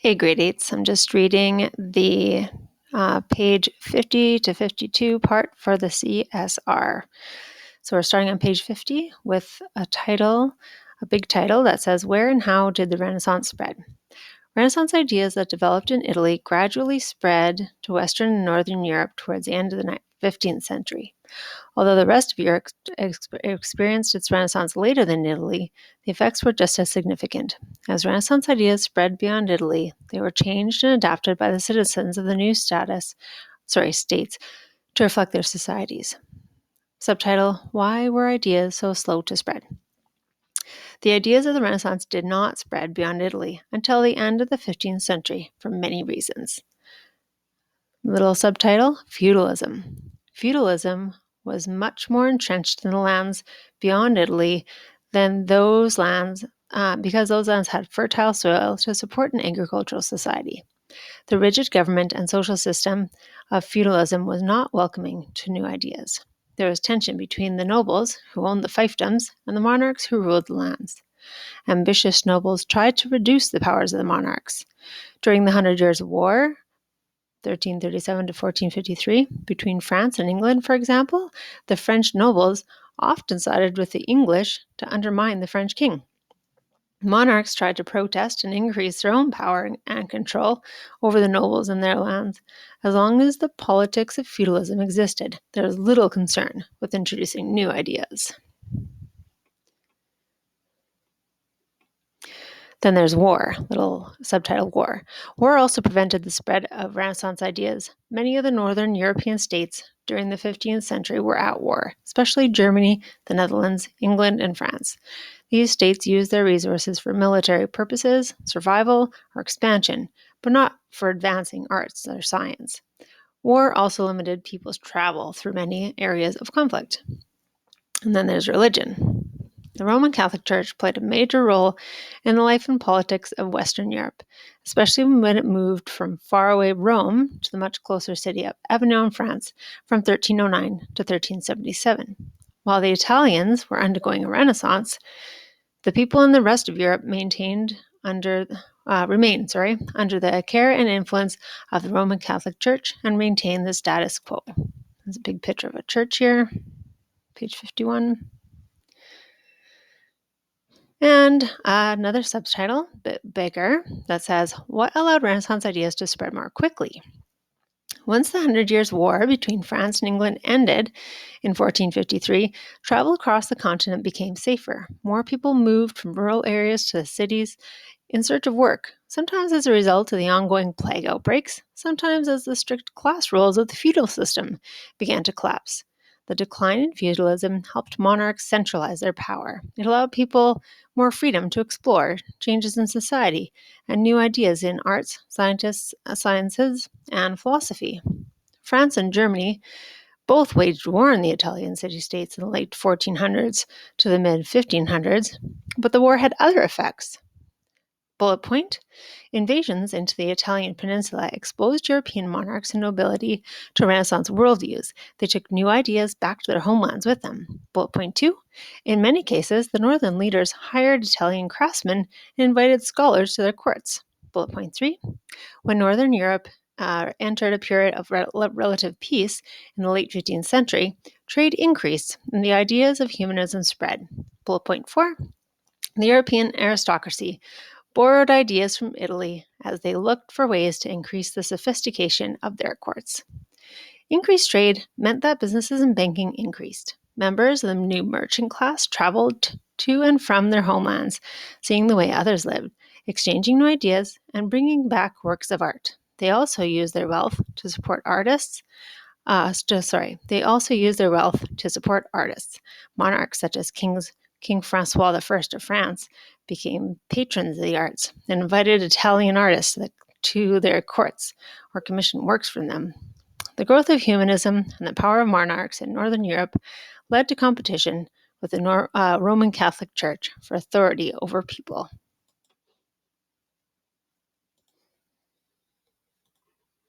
Hey, grade 8s. I'm just reading the page 50 to 52 part for the CSR. So we're starting on page 50 with a big title that says, Where and How Did the Renaissance Spread? Renaissance ideas that developed in Italy gradually spread to Western and Northern Europe towards the end of the 15th century. Although the rest of Europe experienced its Renaissance later than Italy, the effects were just as significant. As Renaissance ideas spread beyond Italy, they were changed and adapted by the citizens of the new states to reflect their societies. Subtitle: Why were ideas so slow to spread? The ideas of the Renaissance did not spread beyond Italy until the end of the 15th century for many reasons. Little subtitle: Feudalism. Feudalism was much more entrenched in the lands beyond Italy than those lands because those lands had fertile soil to support an agricultural society. The rigid government and social system of feudalism was not welcoming to new ideas. There was tension between the nobles, who owned the fiefdoms, and the monarchs who ruled the lands. Ambitious nobles tried to reduce the powers of the monarchs. During the Hundred Years' War, 1337 to 1453, between France and England, for example, the French nobles often sided with the English to undermine the French king. Monarchs tried to protest and increase their own power and control over the nobles and their lands. As long as the politics of feudalism existed, there was little concern with introducing new ideas. Then there's war, little subtitle War. War also prevented the spread of Renaissance ideas. Many of the northern European states during the 15th century were at war, especially Germany, the Netherlands, England, and France. These states used their resources for military purposes, survival, or expansion, but not for advancing arts or science. War also limited people's travel through many areas of conflict. And then there's religion. The Roman Catholic Church played a major role in the life and politics of Western Europe, especially when it moved from faraway Rome to the much closer city of Avignon, France, from 1309 to 1377. While the Italians were undergoing a Renaissance, the people in the rest of Europe remained under the care and influence of the Roman Catholic Church and maintained the status quo. There's a big picture of a church here, page 51. And another subtitle, a bit bigger, that says, What allowed Renaissance ideas to spread more quickly? Once the Hundred Years' War between France and England ended in 1453, travel across the continent became safer. More people moved from rural areas to the cities in search of work, sometimes as a result of the ongoing plague outbreaks, sometimes as the strict class rules of the feudal system began to collapse. The decline in feudalism helped monarchs centralize their power. It allowed people more freedom to explore changes in society and new ideas in arts, sciences, and philosophy. France and Germany both waged war in the Italian city-states in the late 1400s to the mid-1500s, but the war had other effects. Bullet point: Invasions into the Italian peninsula exposed European monarchs and nobility to Renaissance worldviews. They took new ideas back to their homelands with them. Bullet point 2: In many cases, the northern leaders hired Italian craftsmen and invited scholars to their courts. Bullet point 3: When Northern Europe entered a period of relative peace in the late 15th century, trade increased and the ideas of humanism spread. Bullet point 4: The European aristocracy borrowed ideas from Italy as they looked for ways to increase the sophistication of their courts. Increased trade meant that businesses and banking increased. Members of the new merchant class traveled to and from their homelands, seeing the way others lived, exchanging new ideas, and bringing back works of art. They also used their wealth to support artists. Monarchs such as King Francois I of France became patrons of the arts and invited Italian artists to their courts or commissioned works from them. The growth of humanism and the power of monarchs in Northern Europe led to competition with the Roman Catholic Church for authority over people.